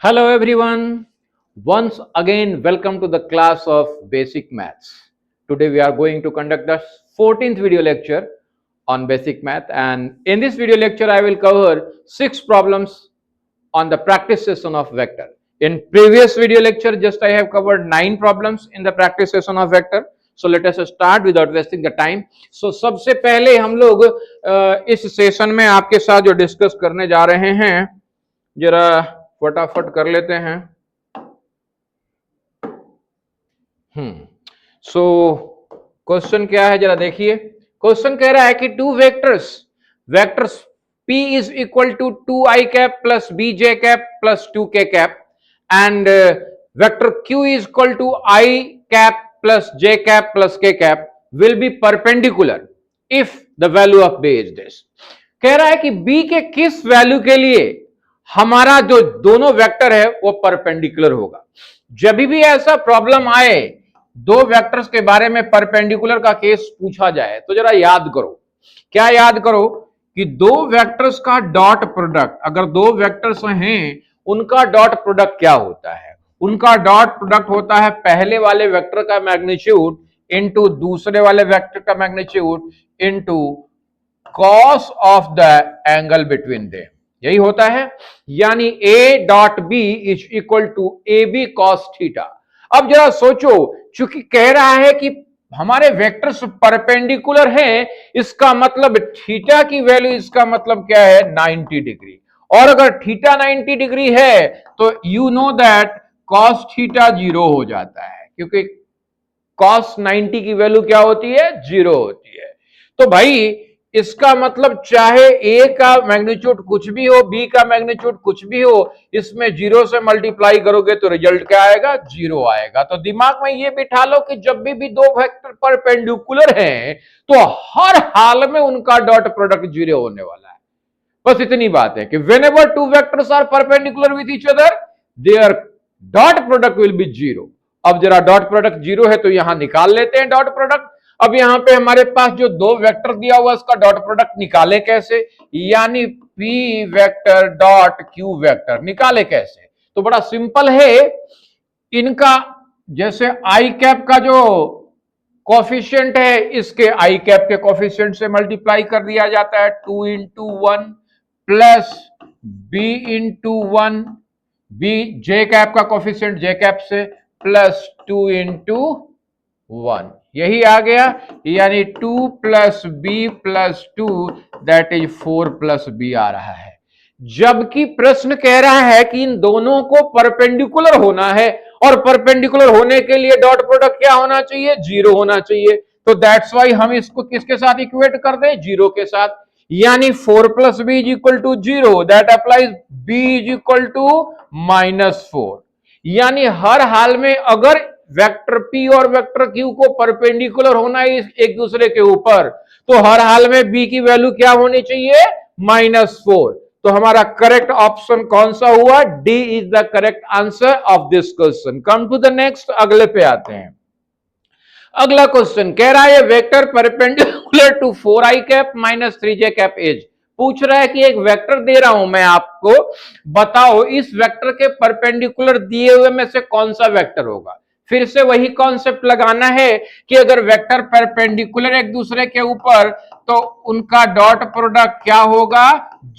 Hello everyone. Once again, welcome to the class of Basic Maths. Today we are going to conduct the 14th video lecture on Basic Math, and in this video lecture I will cover 6 problems on the practice session of vector. In previous video lecture just I have covered 9 problems in the practice session of vector. So let us start without wasting the time. So सबसे पहले हम लोग इस session में आपके साथ जो discuss करने जा रहे हैं जरा फटाफट कर लेते हैं। सो क्वेश्चन क्या है जरा देखिए। क्वेश्चन कह रहा है कि two vectors p is equal to 2i cap plus bj cap plus 2k cap and vector q is equal to i cap plus j cap plus k cap will be perpendicular if the value of b is this. कह रहा है कि b के किस value के लिए हमारा जो दोनों वेक्टर है वो परपेंडिकुलर होगा। जब भी ऐसा प्रॉब्लम आए दो वेक्टर्स के बारे में परपेंडिकुलर का केस पूछा जाए तो जरा याद करो, क्या याद करो कि दो वेक्टर्स का डॉट प्रोडक्ट, अगर दो वेक्टर्स हैं उनका डॉट प्रोडक्ट क्या होता है? उनका डॉट प्रोडक्ट होता है पहले वाले वेक्टर का मैग्नीट्यूड इनटू दूसरे वाले वेक्टर का magnitude into cos of the angle between them, यही होता है। यानी a dot B is equal to A B cos theta. अब जरा सोचो, चूंकि कह रहा है कि हमारे वेक्टर्स परपेंडिकुलर हैं, इसका मतलब थीटा की वैल्यू, इसका मतलब क्या है 90 डिग्री। और अगर थीटा 90 डिग्री है तो you know that cos theta 0 हो जाता है, क्योंकि कॉस 90 की वैल्यू क्या होती है 0 होती है। तो भाई इसका मतलब चाहे a का मैग्नीट्यूड कुछ भी हो, b का मैग्नीट्यूड कुछ भी हो, इसमें 0 से मल्टीप्लाई करोगे तो रिजल्ट क्या आएगा 0 आएगा। तो दिमाग में ये बिठा लो कि जब भी दो वेक्टर परपेंडिकुलर हैं तो हर हाल में उनका डॉट प्रोडक्ट 0 होने वाला है। बस इतनी बात है कि whenever two vectors are perpendicular with each other their dot product will be 0। अब जरा डॉट प्रोडक्ट 0 है तो यहां निकाल लेते हैं डॉट प्रोडक्ट। अब यहां पे हमारे पास जो दो वेक्टर दिया हुआ उसका डॉट प्रोडक्ट निकाले कैसे, यानी p vector dot q vector निकाले कैसे? तो बड़ा सिंपल है, इनका जैसे i कैप का जो कोफिशिएंट है इसके i कैप के कोफिशिएंट से मल्टीप्लाई कर दिया जाता है 2 into 1 plus b into 1, b j cap का कोफिशिएंट j कैप से प्लस 2 इंटू 1, यही आ गया। यानी 2 plus B plus 2 that is 4 plus B आ रहा है। जबकि प्रश्न कह रहा है कि इन दोनों को परपेंडिकुलर होना है, और परपेंडिकुलर होने के लिए डॉट प्रोडक्ट क्या होना चाहिए 0 होना चाहिए। तो दैट्स वाई हम इसको किसके साथ इक्वेट कर दें 0 के साथ। यानी 4 plus B is equal to 0, that applies B is equal to -4। यानी हर हाल में अगर वेक्टर p और वेक्टर q को परपेंडिकुलर होना है एक दूसरे के ऊपर, तो हर हाल में b की वैल्यू क्या होनी चाहिए -4। तो हमारा करेक्ट ऑप्शन कौन सा हुआ? D is the correct answer of this question. Come to the next, अगले पे आते हैं। अगला क्वेश्चन कह रहा है vector perpendicular to 4i cap minus 3j cap is. पूछ रहा है कि एक वेक्टर दे रहा हूं मैं आपको, बताओ इस वेक्टर के परपेंडिकुलर दिए हुए में से कौन सा वेक्टर होगा। फिर से वही कॉन्सेप्ट लगाना है कि अगर वेक्टर परपेंडिकुलर एक दूसरे के ऊपर तो उनका डॉट प्रोडक्ट क्या होगा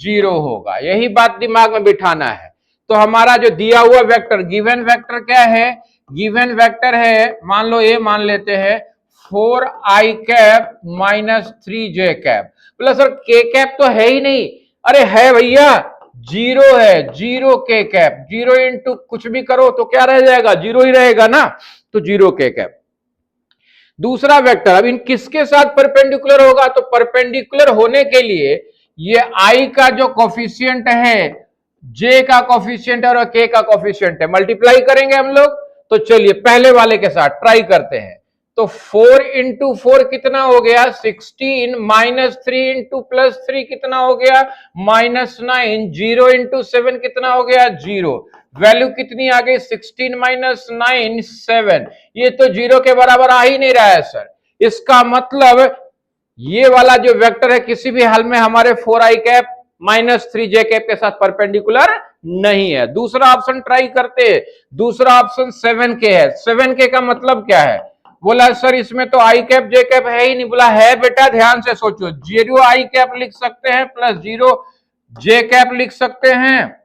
0 होगा, यही बात दिमाग में बिठाना है। तो हमारा जो दिया हुआ वेक्टर, गिवन वेक्टर क्या है? गिवन वेक्टर है, मान लो ये मान लेते हैं 4i cap minus 3j cap plus, और k कैप तो है ही नहीं। अरे है भैया, 0 है, 0 k कैप, 0 इंटू कुछ भी करो तो क्या रह जाएगा 0 ही रहेगा ना, तो 0 k कैप। दूसरा वेक्टर अब इन किसके साथ परपेंडिकुलर होगा? तो परपेंडिकुलर होने के लिए ये i का जो कोफिशिएंट है, j का कोफिशिएंट और k का कोफिशिएंट है, मल्टीप्लाई करेंगे हम लोग। तो चलिए पहले वाले के साथ ट्राई करते हैं। तो 4 इंटू 4 कितना हो गया 16, माइनस 3 इंटू प्लस 3 कितना हो गया -9, 0 इंटू 7 कितना हो गया 0, वैल्यू कितनी आ गई 16 माइनस 9 7। ये तो 0 के बराबर आ ही नहीं रहा है सर। इसका मतलब ये वाला जो वेक्टर है किसी भी हाल में हमारे 4i cap minus 3j cap के साथ परपेंडिकुलर नहीं है। दूसरा ऑप्शन ट्राई करते हैं। दूसरा ऑप्शन 7k है। 7k का मतलब क्या है? बोला सर इसमें तो आई कैप जे कैप है ही नहीं। बोला है बेटा, ध्यान से सोचो। 0 आई कैप लिख सकते हैं प्लस 0 जे कैप लिख सकते हैं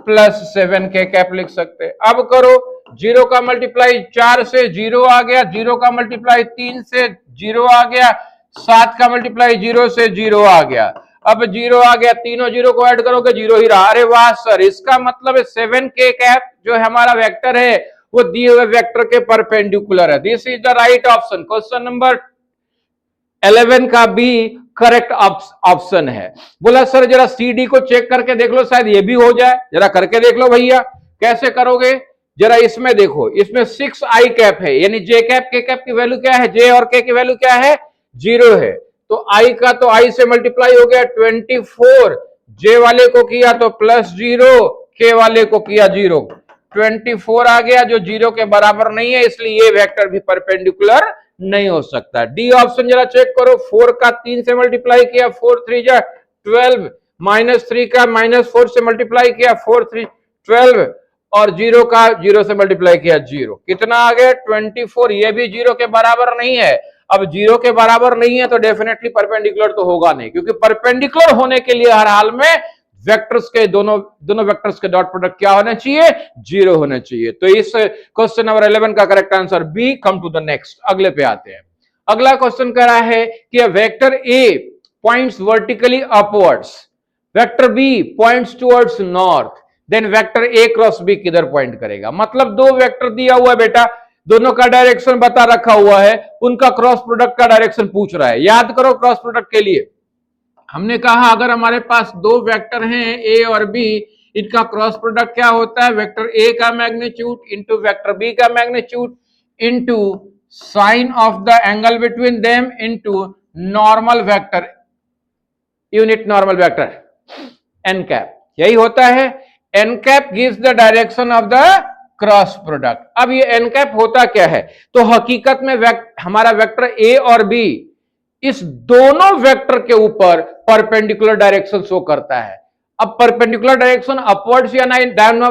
प्लस 7k कैप लिख सकते हैं। अब करो, 0 का मल्टीप्लाई 4 से 0 आ गया, 0 का मल्टीप्लाई 3 से 0 आ गया, 7 का मल्टीप्लाई 0 से 0 आ गया। अब 0 आ गया, तीनों 0 को ऐड करोगे 0 ही रहा। अरे वाह सर, इसका मतलब 7k कैप जो हमारा वेक्टर है वो दिए हुए वेक्टर के परपेंडिकुलर है। This is the right option. Question number 11 का बी करेक्ट ऑप्शन है। बोला सर जरा CD को चेक करके देख लो, शायद ये भी हो जाए। जरा करके देख लो भैया, कैसे करोगे? जरा इसमें देखो, इसमें 6 आई कैप है, यानी जे कैप के कैप की वैल्यू क्या है? जे और के की वैल्यू क्या है? 0 है। तो आई का तो आई से मल्टीप्लाई हो गया 24, जे वाले को किया तो प्लस 0, के वाले को किया 0, 24 आ गया जो 0 के बराबर नहीं है, इसलिए ये वेक्टर भी परपेंडिकुलर नहीं हो सकता। डी ऑप्शन जरा चेक करो। 4 का 3 से मल्टीप्लाई किया 4 3 जा 12, -3 का -4 से मल्टीप्लाई किया 4 3 12, और 0 का 0 से मल्टीप्लाई किया 0, कितना आ गया? 24। ये भी 0 के बराबर नहीं है। अब 0 के बराबर नहीं है तो डेफिनेटली परपेंडिकुलर तो होगा नहीं, क्योंकि परपेंडिकुलर होने के लिए हर हाल में वेक्टर्स के दोनों वेक्टर्स के डॉट प्रोडक्ट क्या होना चाहिए? 0 होना चाहिए। तो इस क्वेश्चन नंबर 11 का correct answer B. Come to the next, अगले पे आते हैं। अगला क्वेश्चन कह रहा है कि vector A points vertically upwards, vector B points towards north, then vector A cross B किधर पॉइंट करेगा? मतलब दो वेक्टर दिया हुआ है बेटा, दोनों का डायरेक्शन बता रखा हुआ है, उनका क्रॉस प्रोडक्ट का डायरेक्शन पूछ रहा है। याद करो, क्रॉस प्रोडक्ट के लिए हमने कहा अगर हमारे पास दो वेक्टर हैं ए और बी, इनका क्रॉस प्रोडक्ट क्या होता है? वेक्टर ए का मैग्नीट्यूड इंटू वेक्टर बी का magnitude into sine of the angle between them into normal vector, unit normal vector N cap, यही होता है। N cap gives the direction of the cross product. अब ये N cap होता क्या है? तो हकीकत में हमारा वेक्टर ए और बी इस दोनों वेक्टर के ऊपर परपेंडिकुलर डायरेक्शन शो करता है। अब परपेंडिकुलर डायरेक्शन अपवर्ड्स या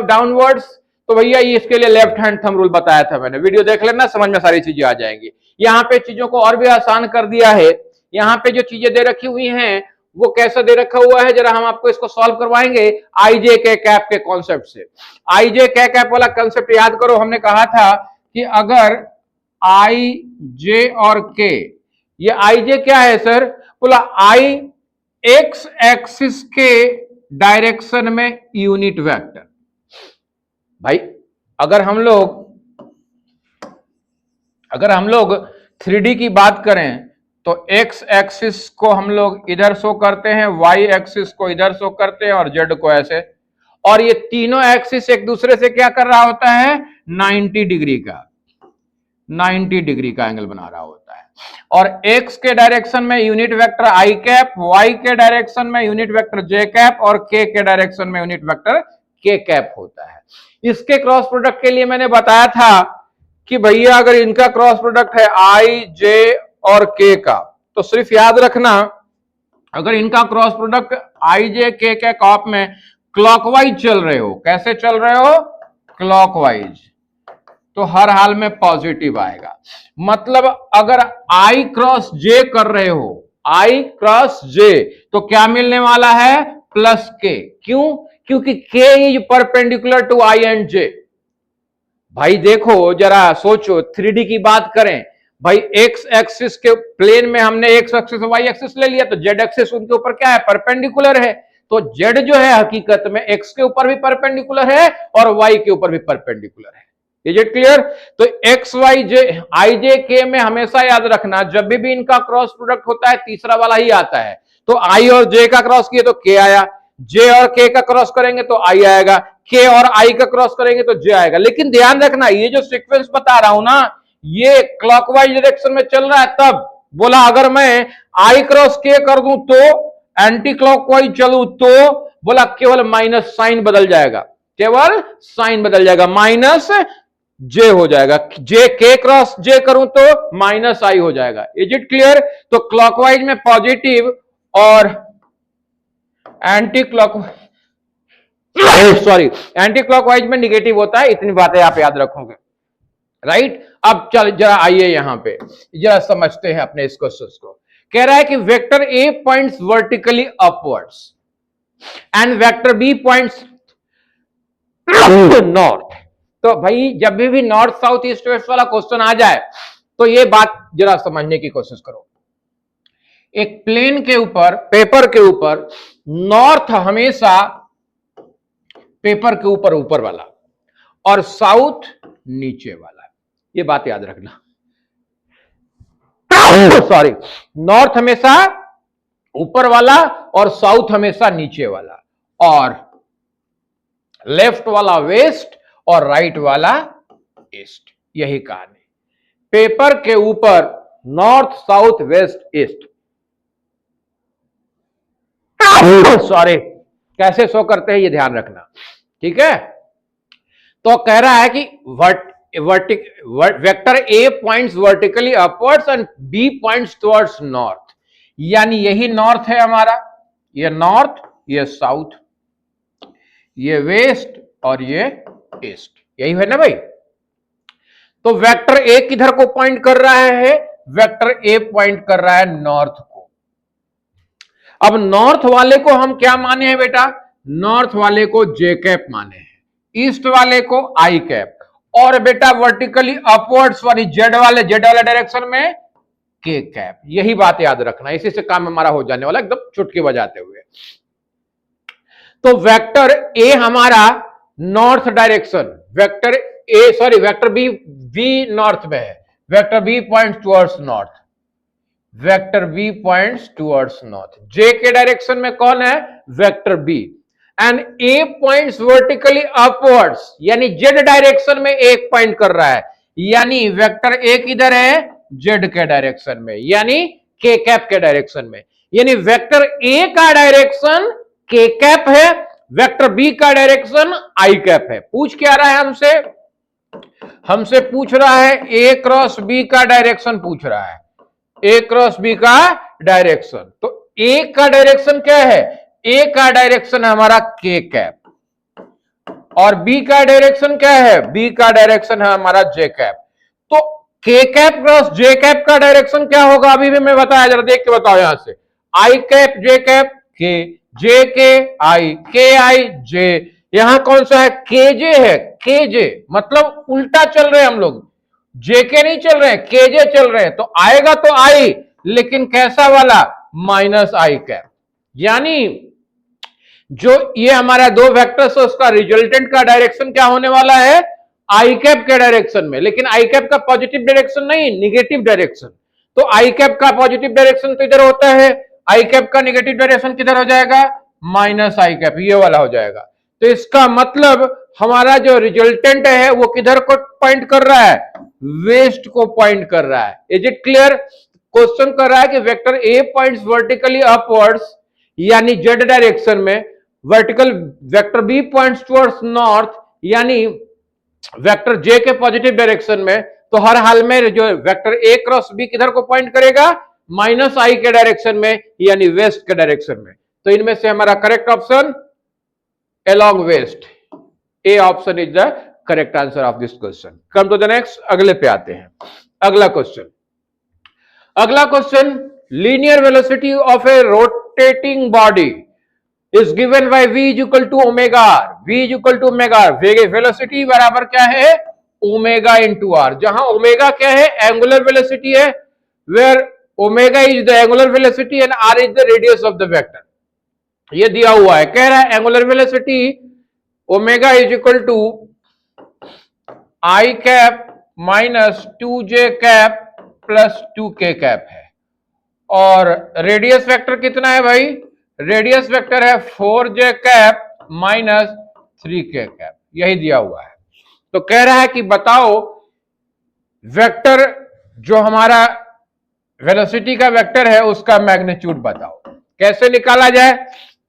डाउनवर्ड्स, तो भैया ये इसके लिए लेफ्ट हैंड थंब रूल बताया था मैंने, वीडियो देख लेना, समझ में सारी चीजें आ जाएंगी। यहां पे चीजों को और भी आसान कर दिया है। यहां पे जो चीजें दे रखी हुई हैं वो कैसा दे रखा हुआ है, जरा हम आपको इसको सॉल्व करवाएंगे आई जे के कैप के कॉन्सेप्ट से। आई जे के कैप वाला कंसेप्ट याद करो, हमने कहा था कि अगर आई जे और के, ये आई जे क्या है सर? बोला आई एक्स एक्सिस के डायरेक्शन में यूनिट वेक्टर। भाई अगर हम लोग 3D की बात करें तो एक्स एक्सिस को हम लोग इधर शो करते हैं, वाई एक्सिस को इधर शो करते हैं और जेड को ऐसे, और ये तीनों एक्सिस एक दूसरे से क्या कर रहा होता है? 90 डिग्री का एंगल बना रहा होता है। और x के डायरेक्शन में यूनिट वेक्टर आई कैप, y के डायरेक्शन में यूनिट वेक्टर जे कैप, और k के डायरेक्शन में यूनिट वेक्टर k कैप होता है। इसके क्रॉस प्रोडक्ट के लिए मैंने बताया था कि भैया अगर इनका क्रॉस प्रोडक्ट है i, j और k का, तो सिर्फ याद रखना अगर इनका cross product i, j, k के कॉप में क्लॉकवाइज चल रहे हो, कैसे चल रहे हो? क्लॉकवाइज, तो हर हाल में पॉजिटिव आएगा। मतलब अगर I क्रॉस J कर रहे हो, I क्रॉस J, तो क्या मिलने वाला है? Plus K। क्यों? क्योंकि K is perpendicular to I and J। भाई देखो जरा सोचो, 3D की बात करें भाई, एक्स एक्सिस के प्लेन में हमने एक्स एक्सिस वाई एक्सिस ले लिया, तो जेड एक्सिस उनके ऊपर क्या है? परपेंडिकुलर है। तो जेड जो है हकीकत में एक्स के ऊपर भी परपेंडिकुलर है और वाई के ऊपर भी परपेंडिकुलर है। Is it clear? तो एक्स वाई जे आई जे के में हमेशा याद रखना, जब भी इनका क्रॉस प्रोडक्ट होता है तीसरा वाला ही आता है। तो आई और जे का क्रॉस किए तो के आया, जे और के का क्रॉस करेंगे तो आई आएगा, के और आई का क्रॉस करेंगे तो जे आएगा। लेकिन ध्यान रखना, ये जो सीक्वेंस बता रहा हूं ना, ये क्लॉकवाइज डायरेक्शन में चल रहा है। तब बोला अगर मैं आई क्रॉस के कर दूं तो, एंटी क्लॉकवाइज चलूं तो, बोला केवल माइनस साइन बदल जाएगा, केवल साइन बदल जाएगा, माइनस जे हो जाएगा। जे के क्रॉस जे करूं तो माइनस आई हो जाएगा। Is it clear? तो क्लॉकवाइज में पॉजिटिव और anti clockwise sorry, anti clockwise में निगेटिव होता है, इतनी बातें आप याद रखोगे, राइट। अब चल जरा आइए यहां पे जरा समझते हैं अपने इस क्वेश्चन को। कह रहा है कि vector A points vertically upwards and vector B points north. तो भाई जब भी नॉर्थ साउथ ईस्ट वेस्ट वाला क्वेश्चन आ जाए तो ये बात जरा समझने की कोशिश करो। एक प्लेन के ऊपर, पेपर के ऊपर नॉर्थ हमेशा पेपर के ऊपर ऊपर वाला और साउथ नीचे वाला, ये बात याद रखना। सॉरी, नॉर्थ हमेशा ऊपर वाला और साउथ हमेशा नीचे वाला, और लेफ्ट वाला वेस्ट और राइट वाला ईस्ट, यही कहानी। पेपर के ऊपर north south west east. Sorry, कैसे शो करते हैं ये ध्यान रखना, ठीक है। तो कह रहा है कि vector A points vertically upwards and B points towards north, यानी यही नॉर्थ है हमारा, ये नॉर्थ, ये साउथ, ये वेस्ट और ये ईस्ट, यही है ना भाई। तो वेक्टर ए किधर को पॉइंट कर रहा है? वेक्टर ए पॉइंट कर रहा है नॉर्थ को। अब नॉर्थ वाले को हम क्या माने हैं बेटा? नॉर्थ वाले को जे कैप माने हैं, ईस्ट वाले को आई कैप, और बेटा वर्टिकली अपवर्ड्स वाली जेड वाले डायरेक्शन में के कैप। यही बात याद रखना, इसी से काम हमारा हो जाने वाला एकदम चुटकी बजाते हुए। तो वेक्टर ए हमारा north direction, vector A sorry vector B, B north में है, vector B points towards north, vector B points towards north. J के डायरेक्शन में कौन है? Vector B. And A points vertically upwards, यानी जेड डायरेक्शन में एक पॉइंट कर रहा है, यानी वेक्टर ए किधर है? जेड के डायरेक्शन में, यानी के कैप के डायरेक्शन में। यानी वेक्टर ए का डायरेक्शन के कैप है, वेक्टर बी का डायरेक्शन आई कैप है। पूछ क्या रहा है हमसे? हमसे पूछ रहा है ए क्रॉस बी का डायरेक्शन पूछ रहा है, ए क्रॉस बी का डायरेक्शन। तो ए का डायरेक्शन क्या है? ए का डायरेक्शन है हमारा के कैप, और बी का डायरेक्शन क्या है? बी का डायरेक्शन है हमारा जे कैप। तो के कैप क्रॉस जे कैप का डायरेक्शन क्या होगा? अभी भी मैं बताया, जरा देख के बताओ यहां से। आई कैप जे कैप के, जे के आई, के आई जे। यहां कौन सा है? के जे है, के जे मतलब उल्टा चल रहे हैं हम लोग, जे के नहीं चल रहे हैं, के जे चल रहे हैं। तो आएगा तो आई, लेकिन कैसा वाला? माइनस आई कैप। यानी जो ये हमारा दो वेक्टर्स है उसका रिजल्टेंट का डायरेक्शन क्या होने वाला है? आई कैप के डायरेक्शन में। लेकिन आई कैप का पॉजिटिव डायरेक्शन नहीं, निगेटिव डायरेक्शन। तो आई कैप का पॉजिटिव डायरेक्शन तो इधर होता है, आई कैप का निगेटिव डायरेक्शन किधर हो जाएगा? माइनस आई कैप, ये वाला हो जाएगा। तो इसका मतलब हमारा जो रिजल्टेंट है वो किधर को पॉइंट कर रहा है? वेस्ट को पॉइंट कर रहा है। Is it clear? क्वेश्चन कर रहा है कि vector A points vertically upwards, यानी जेड डायरेक्शन में, vertical vector B points towards north, यानी वेक्टर जे के पॉजिटिव डायरेक्शन में। तो हर हाल में जो वेक्टर ए क्रॉस बी किधर को पॉइंट करेगा? माइनस आई के डायरेक्शन में, यानी वेस्ट के डायरेक्शन में। तो इनमें से हमारा correct option along west, A option is the correct answer of this question. Come to the next, अगले पे आते हैं। अगला क्वेश्चन, अगला question, linear velocity of a rotating body is given by v is equal to omega r, v is equal to omega r, velocity बराबर क्या है? Omega into R, जहां ओमेगा क्या है? एंगुलर वेलोसिटी है, where omega is the angular velocity and R is the radius of the vector. ये दिया हुआ है, कह रहा है angular velocity omega is equal to I cap minus 2j cap plus 2k cap है, और रेडियस वेक्टर कितना है भाई? रेडियस वेक्टर है 4j cap minus 3k cap, यही दिया हुआ है। तो कह रहा है कि बताओ वेक्टर जो हमारा वेलोसिटी का वेक्टर है उसका मैग्नीट्यूड बताओ, कैसे निकाला जाए?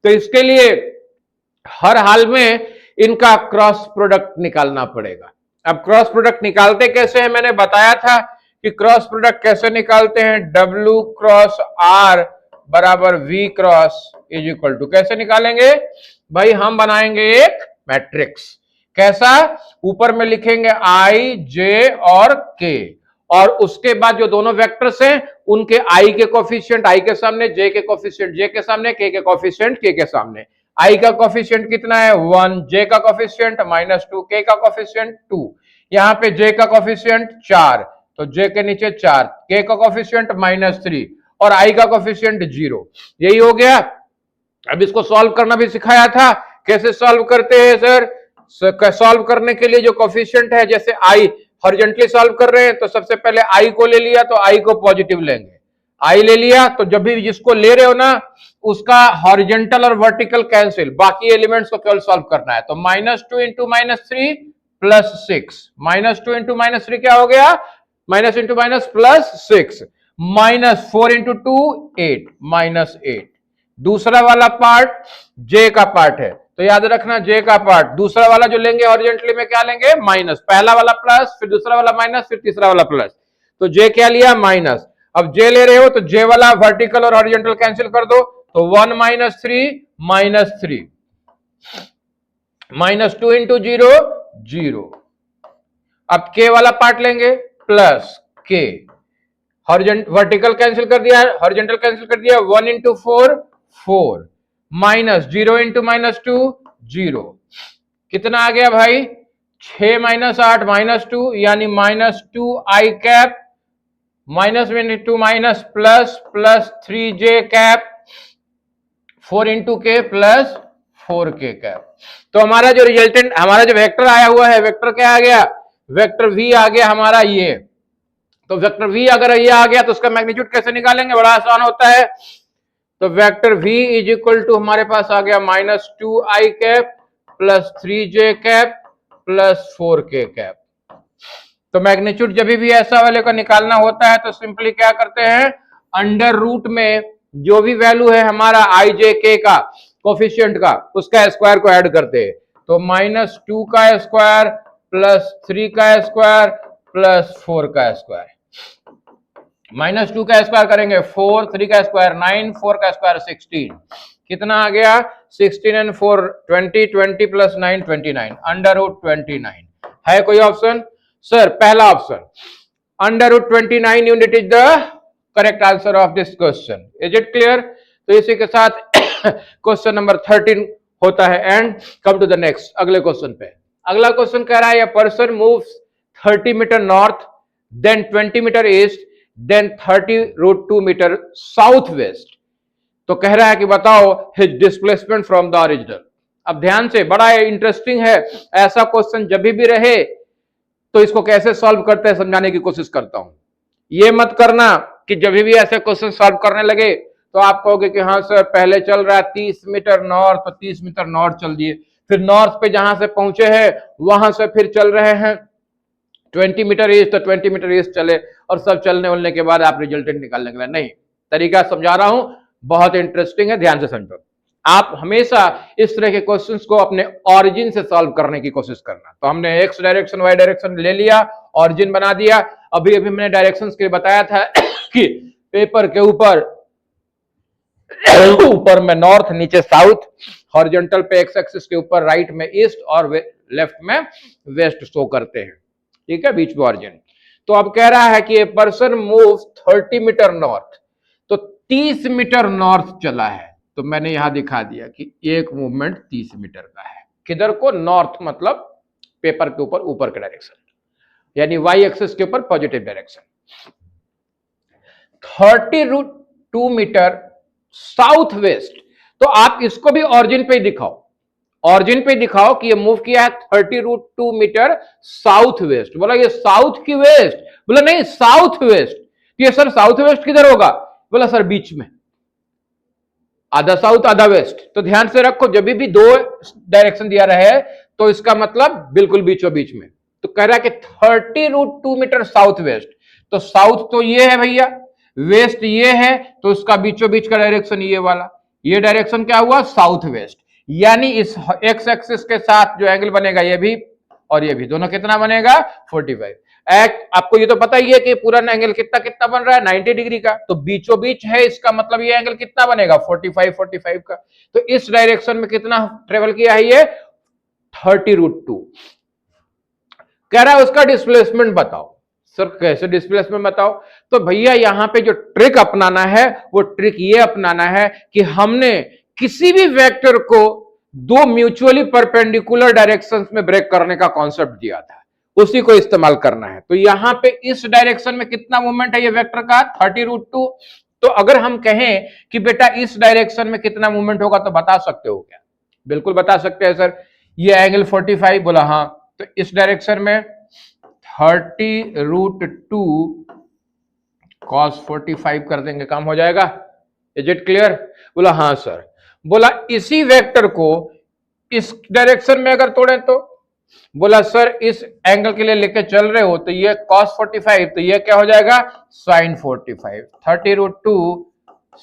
तो इसके लिए हर हाल में इनका क्रॉस प्रोडक्ट निकालना पड़ेगा। अब क्रॉस प्रोडक्ट निकालते कैसे हैं? मैंने बताया था कि क्रॉस प्रोडक्ट कैसे निकालते हैं? W क्रॉस R बराबर V cross is equal to, कैसे निकालेंगे? भाई हम बनाएंगे एक मैट्रिक्स। कैसा? ऊपर में लिखेंगे आई, जे और के, और उसके बाद जो दोनों वेक्टर्स हैं उनके आई के कोफिशिएंट आई के सामने, जे के कोफिशिएंट जे के सामने, के कोफिशिएंट के सामने। आई का कोफिशिएंट कितना है 1, जे का कोफिशिएंट -2, के का कोफिशिएंट 2, यहां पे जे का कोफिशिएंट 4, तो जे के नीचे 4, के का कोफिशिएंट -3 और आई का कोफिशिएंट 0। यही हो गया। अब इसको सॉल्व करना भी सिखाया था, कैसे सॉल्व करते हैं सर? सॉल्व करने के लिए जो कोफिशिएंट है, जैसे आई हॉरिजॉन्टली सॉल्व कर रहे हैं तो सबसे पहले आई को ले लिया तो आई को पॉजिटिव लेंगे, आई ले लिया तो जब भी जिसको ले रहे हो ना उसका हॉरिजॉन्टल और वर्टिकल कैंसिल, बाकी एलिमेंट्स को केवल सॉल्व करना है। तो -2 इंटू -3 +6, -2 इंटू -3 क्या हो गया? Minus into minus +6, -4 into 2 8, -8। दूसरा वाला पार्ट जे का पार्ट है, तो याद रखना जे का पार्ट, दूसरा वाला जो लेंगे हॉरिजॉन्टली में क्या लेंगे? माइनस, पहला वाला प्लस, फिर दूसरा वाला माइनस, फिर तीसरा वाला प्लस, तो जे क्या लिया? माइनस। अब जे ले रहे हो तो जे वाला वर्टिकल और हॉरिजॉन्टल कैंसिल कर दो, तो 1 -3 -3, -2 इंटू 0 0। अब के वाला पार्ट लेंगे प्लस के, वर्टिकल कैंसिल कर दिया, हॉरिजॉन्टल कैंसिल कर दिया, 1 इंटू 4 4, -0 इंटू -2 0। कितना आ गया भाई? 6 -8 -2 यानी -2 I cap, minus into minus plus, +3j cap, 4 into K plus 4k cap. तो हमारा जो रिजल्टेंट, हमारा जो वेक्टर आया हुआ है, वेक्टर क्या आ गया? वेक्टर v आ गया हमारा ये। तो वेक्टर v अगर ये आ गया तो उसका मैग्नीट्यूड कैसे निकालेंगे? बड़ा आसान होता है। तो vector v is equal to हमारे पास आ गया -2 I cap +3j cap +4k cap. तो मैग्नीट्यूड जब भी ऐसा वाले का निकालना होता है तो सिंपली क्या करते हैं? अंडर रूट में जो भी वैल्यू है हमारा आई जे के का कोफिशिएंट का, उसका स्क्वायर को ऐड करते हैं। तो -2 का स्क्वायर +3 का स्क्वायर +4 का स्क्वायर, -2 का स्क्वायर करेंगे 4, 3 का स्क्वायर 9, 4 का स्क्वायर 16। कितना आ गया? 16 एंड 4 20, 20 + 9 29, √29। है कोई ऑप्शन? सर पहला option √29 unit is the correct answer of this question. Is it clear? तो इसी के साथ क्वेश्चन नंबर 13 होता है and come to the next, अगले क्वेश्चन पे। अगला क्वेश्चन कह रहा है, person moves 30 meter north, then 20 meter east, then 30√2 meter south west. तो कह रहा है कि बताओ his displacement from the original. अब ध्यान से, बड़ा इंटरेस्टिंग है, ऐसा क्वेश्चन जब भी रहे तो इसको कैसे सॉल्व करते हैं समझाने की कोशिश करता हूं। ये मत करना कि जब भी ऐसे क्वेश्चन सॉल्व करने लगे तो आप कहोगे कि हाँ सर पहले चल रहा है 30 मीटर नॉर्थ, तो 30 मीटर नॉर्थ चल दिए, फिर नॉर्थ पे जहां से पहुंचे हैं वहां से फिर चल रहे हैं 20 मीटर ईस्ट, तो 20 मीटर ईस्ट चले, और सब चलने उलने के बाद आप रिजल्टेंट निकालने के लिए। नहीं, तरीका समझा रहा हूं, बहुत इंटरेस्टिंग है, ध्यान से समझो। आप हमेशा इस तरह के क्वेश्चंस को अपने ऑरिजिन से सॉल्व करने की कोशिश करना। तो हमने एक्स डायरेक्शन वाई डायरेक्शन ले लिया, ऑरिजिन बना दिया। अभी मैंने डायरेक्शंस के बताया था कि पेपर के ऊपर ऊपर में नॉर्थ, नीचे साउथ, हॉरिजॉन्टल पे एक्स एक्सिस के ऊपर राइट में ईस्ट और लेफ्ट में वेस्ट शो करते हैं, ठीक है, बीच में ऑरिजिन। तो अब कह रहा है कि A person moves 30 meter north, तो 30 मीटर नॉर्थ चला है। तो मैंने यहां दिखा दिया कि एक मूवमेंट 30 मीटर का है। किधर को? नॉर्थ, मतलब पेपर के ऊपर ऊपर का डायरेक्शन, यानी वाई एक्सिस के ऊपर positive direction. 30√2 meter south west, तो आप इसको भी ऑरिजिन पे ही दिखाओ, ऑरिजिन पे दिखाओ कि ये मूव किया है 30√2 मीटर साउथ वेस्ट। बोला ये साउथ की वेस्ट? बोला नहीं, साउथ वेस्ट। ये सर साउथ वेस्ट किधर होगा? बोला सर बीच में, आधा साउथ आधा वेस्ट। तो ध्यान से रखो, जब भी दो डायरेक्शन दिया रहे तो इसका मतलब बिल्कुल बीचों बीच में। तो कह रहा है कि 30√2 मीटर साउथ वेस्ट, तो साउथ तो ये है भैया, वेस्ट ये है, तो इसका बीचों बीच का डायरेक्शन ये वाला, ये डायरेक्शन क्या हुआ? South west. यानी इस एक्स एक्सिस के साथ जो एंगल बनेगा ये भी और ये भी, दोनों कितना बनेगा? 45। आपको ये तो पता ही है कि पूरा एंगल कितना कितना बन रहा है 90 डिग्री का, तो बीचों बीच है, इसका मतलब ये एंगल कितना बनेगा 45 का। तो इस डायरेक्शन में कितना ट्रेवल किया है ये 30√2। कह रहा है उसका डिस्प्लेसमेंट बताओ। सर कैसे डिस्प्लेसमेंट बताओ? तो भैया यहां पे जो ट्रिक अपनाना है वो ट्रिक ये अपनाना है कि हमने किसी भी वेक्टर को दो म्यूचुअली परपेंडिकुलर डायरेक्शंस में ब्रेक करने का कॉन्सेप्ट दिया था, उसी को इस्तेमाल करना है। तो यहां पे इस डायरेक्शन में कितना मूवमेंट है ये वेक्टर का 30√2। तो अगर हम कहें कि बेटा इस डायरेक्शन में कितना मूवमेंट होगा तो बता सकते हो क्या? बिल्कुल बता सकते हैं सर। ये एंगल 45, बोला हाँ। तो इस डायरेक्शन में 30√2 cos 45 कर देंगे, काम हो जाएगा। Is it clear? बोला हाँ सर। बोला इसी वेक्टर को इस डायरेक्शन में अगर तोड़े तो? बोला सर इस एंगल के लिए लेके चल रहे हो तो ये cos 45, तो ये क्या हो जाएगा sin 45, 30√2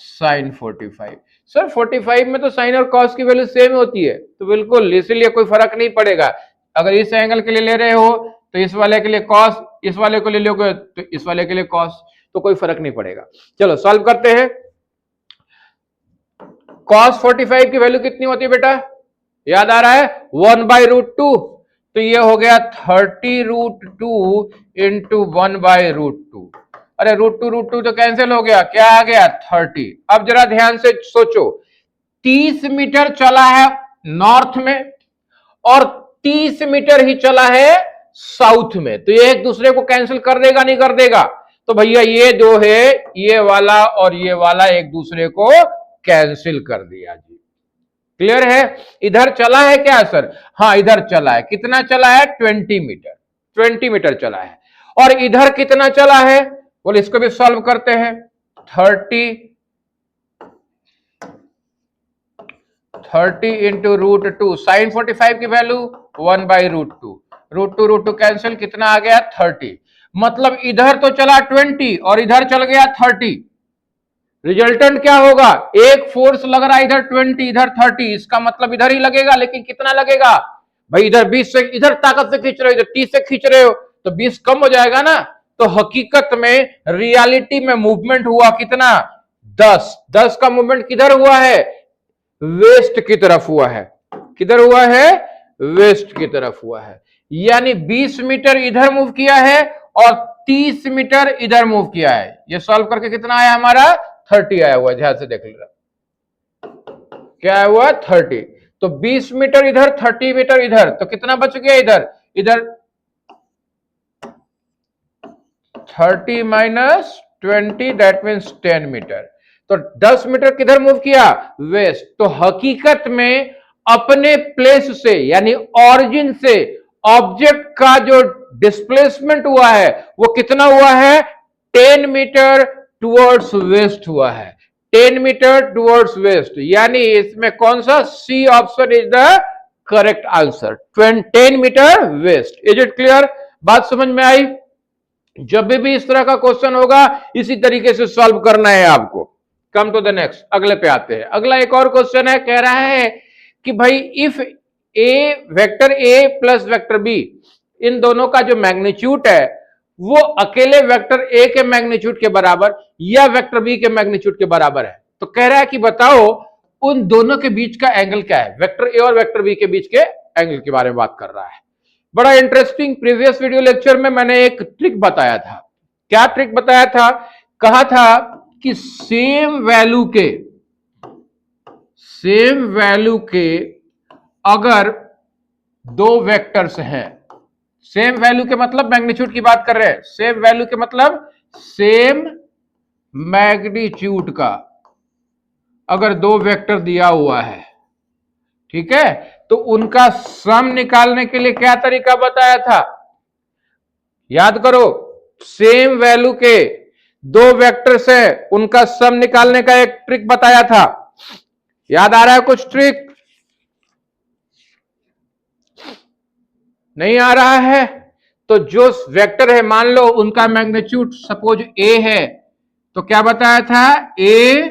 sin 45। सर 45 में तो साइन और cos की वैल्यू सेम होती है, तो बिल्कुल इसीलिए कोई फर्क नहीं पड़ेगा। अगर इस एंगल के लिए ले रहे हो तो इस वाले के लिए cos, इस वाले को ले लोगे तो इस वाले के लिए cos, तो कोई फर्क नहीं पड़ेगा। चलो सॉल्व करते हैं। cos 45 की वैल्यू कितनी होती है बेटा? याद आ रहा है 1/√2, तो ये हो गया 30√2 इंटू 1/√2। अरे √2 तो कैंसिल हो गया, क्या आ गया 30। अब जरा ध्यान से सोचो, 30 मीटर चला है नॉर्थ में और 30 मीटर ही चला है साउथ में, तो ये एक दूसरे को कैंसिल कर देगा नहीं कर देगा? तो भैया ये जो है ये वाला और ये वाला एक दूसरे को कैंसिल कर दिया जी। क्लियर है? इधर चला है क्या सर? हाँ इधर चला है। कितना चला है 20 मीटर, 20 मीटर चला है। और इधर कितना चला है? बोले इसको भी सॉल्व करते हैं। 30 इंटू √2, साइन 45 की वैल्यू 1/√2, √2 कैंसिल, कितना आ गया 30। मतलब इधर तो चला 20 और इधर चल गया 30। रिजल्टेंट क्या होगा? एक फोर्स लग रहा है इधर 20 इधर 30, इसका मतलब इधर ही लगेगा, लेकिन कितना लगेगा भाई? इधर 20 से इधर ताकत से खींच रहे हो, इधर 30 से खींच रहे हो तो 20 कम हो जाएगा ना। तो हकीकत में रियलिटी में मूवमेंट हुआ कितना 10 का मूवमेंट किधर हुआ है? वेस्ट की तरफ हुआ है। किधर हुआ है? वेस्ट की तरफ हुआ है। यानी 20 मीटर इधर मूव किया है और 30 मीटर इधर मूव किया है। ये सॉल्व करके कितना आया हमारा 30 आया हुआ, ध्यान से देख लीजिए क्या आया हुआ 30। तो 20 मीटर इधर 30 मीटर इधर, तो कितना बच गया इधर? इधर 30 माइनस 20 दैट मीन्स 10 मीटर। तो 10 मीटर किधर मूव किया? वेस्ट। तो हकीकत में अपने प्लेस से यानी ऑरिजिन से ऑब्जेक्ट का जो डिस्प्लेसमेंट हुआ है वो कितना हुआ है 10 मीटर टुवर्ड्स वेस्ट हुआ है। 10 मीटर टुवर्ड्स वेस्ट, यानी इसमें कौन सा C option is the correct answer, 10 meter west. Is it clear? बात समझ में आई? जब भी इस तरह का क्वेश्चन होगा इसी तरीके से सॉल्व करना है आपको। कम टू द नेक्स्ट, अगले पे आते हैं। अगला एक और क्वेश्चन है, कह रहा है कि भाई if a vector A plus vector B, इन दोनों का जो मैग्नीट्यूड है वो अकेले वेक्टर ए के मैग्नीट्यूड के बराबर या वेक्टर बी के मैग्नीट्यूड के बराबर है। तो कह रहा है कि बताओ उन दोनों के बीच का एंगल क्या है। वेक्टर ए और वेक्टर बी के बीच के एंगल के बारे में बात कर रहा है। बड़ा इंटरेस्टिंग, प्रीवियस वीडियो लेक्चर में मैंने एक ट्रिक बताया था। क्या ट्रिक बताया था? कहा था कि सेम वैल्यू के अगर दो वेक्टर्स हैं, सेम वैल्यू के मतलब मैग्नीट्यूड की बात कर रहे हैं, सेम वैल्यू के मतलब सेम मैग्नीट्यूड का अगर दो वेक्टर दिया हुआ है, ठीक है, तो उनका सम निकालने के लिए क्या तरीका बताया था? याद करो, सेम वैल्यू के दो वेक्टर्स है उनका सम निकालने का एक ट्रिक बताया था। याद आ रहा है कुछ ट्रिक? नहीं आ रहा है? तो जो वेक्टर है मान लो उनका मैग्नीट्यूड सपोज ए है, तो क्या बताया था? a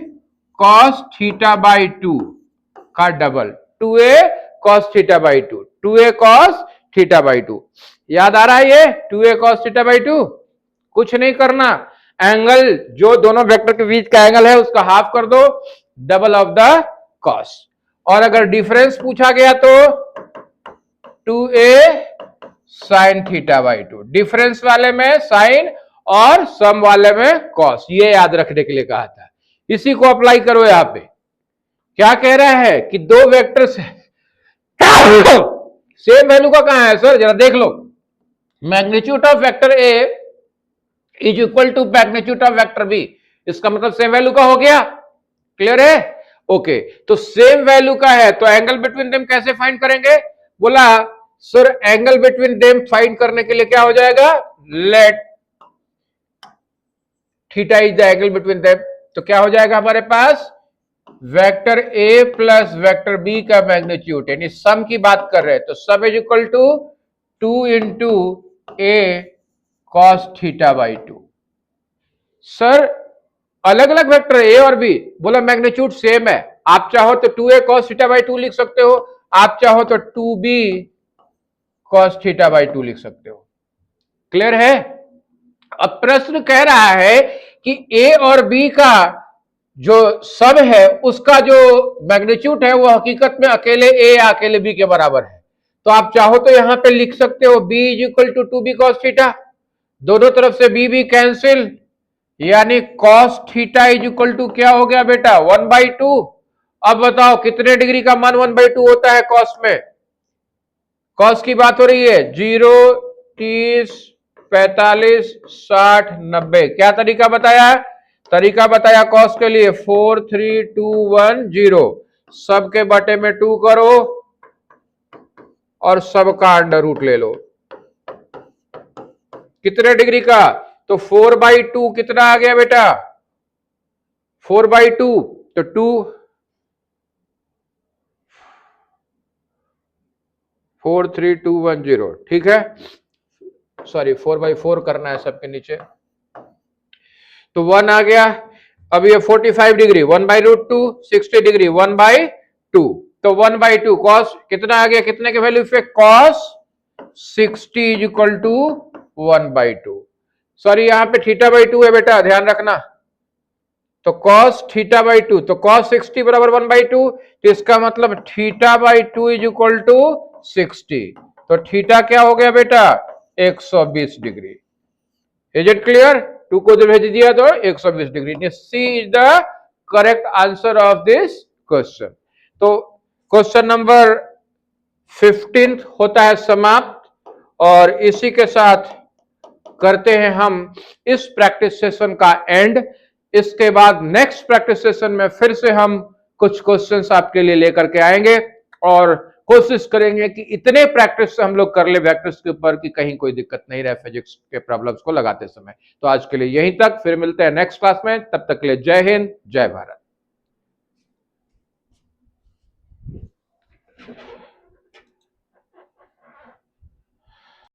cos θ/2 का double 2a cos θ/2, 2a cos θ/2। याद आ रहा है ये 2a cos थीटा बाई 2? कुछ नहीं करना, एंगल जो दोनों वेक्टर के बीच का एंगल है उसका हाफ कर दो, डबल ऑफ द कॉस। और अगर डिफरेंस पूछा गया तो 2a sine theta by 2, difference वाले में साइन और सम वाले में कॉस, ये याद रखने के लिए कहा था। इसी को अप्लाई करो यहां पे। क्या कह रहा है कि दो वेक्टर्स सेम वैल्यू का कहां है सर, जरा देख लो। Magnitude of vector A is equal to magnitude of vector B, इसका मतलब सेम वैल्यू का हो गया। क्लियर है? ओके, तो सेम वैल्यू का है तो एंगल बिटवीन देम कैसे फाइंड करेंगे? बोला sir angle between them find करने के लिए क्या हो जाएगा, let theta is the angle between them. तो क्या हो जाएगा हमारे पास, vector A plus vector B का मैग्नीट्यूड, यानी सम की बात कर रहे हैं तो सब is equal to 2 into A cos theta by 2। Sir अलग अलग वेक्टर ए और बी, बोला मैग्नीट्यूड सेम है, आप चाहो तो 2a cos थीटा बाई 2 लिख सकते हो, आप चाहो तो 2b cos थीटा बाई 2 लिख सकते हो। क्लियर है? अब प्रश्न कह रहा है कि a और b का जो सब है उसका जो मैग्नीट्यूड है वो हकीकत में अकेले a या अकेले b के बराबर है। तो आप चाहो तो यहां पे लिख सकते हो b is equal to 2b cos theta, दोनों तरफ से b कैंसिल, यानी cos theta is equal to क्या हो गया बेटा, 1/2। अब बताओ कितने डिग्री का मान 1/2 होता है cos में? cos की बात हो रही है, 0, 30, 45, 60, 90। क्या तरीका बताया? तरीका बताया cos के लिए 4, 3, 2, 1, 0। सबके बटे में 2 करो और सबका अंडर रूट ले लो। कितने डिग्री का? तो 4/2 कितना आ गया बेटा, 4/2 तो 2, 4, 3, 2, 1, 0। ठीक है, सॉरी 4/4 करना है सबके नीचे, तो 1 आ गया। अब ये 45 डिग्री 1/√2, 60 डिग्री 1/2, तो 1/2 कॉस कितना आ गया, कितने के वैल्यू पे, cos 60 is equal to 1/2। Sorry यहां पे थीटा बाई 2 है बेटा, ध्यान रखना। तो cos थीटा बाई 2, तो cos 60 बराबर 1/2, तो इसका मतलब theta by 2 is equal to 60। तो थीटा क्या हो गया बेटा, 120 डिग्री। Is it clear? 2 को जब भेज दिया तो 120 degree. C is the correct answer of this question. तो क्वेश्चन नंबर 15 होता है समाप्त, और इसी के साथ करते हैं हम इस प्रैक्टिस सेशन का एंड। इसके बाद नेक्स्ट प्रैक्टिस सेशन में फिर से हम कुछ क्वेश्चंस आपके लिए लेकर के आएंगे और कोशिश करेंगे कि इतने प्रैक्टिस हम लोग कर ले वेक्टर्स के ऊपर कि कहीं कोई दिक्कत नहीं रहे फिजिक्स के प्रॉब्लम्स को लगाते समय। तो आज के लिए यहीं तक, फिर मिलते हैं नेक्स्ट क्लास में, तब तक के लिए जय हिंद, जय भारत।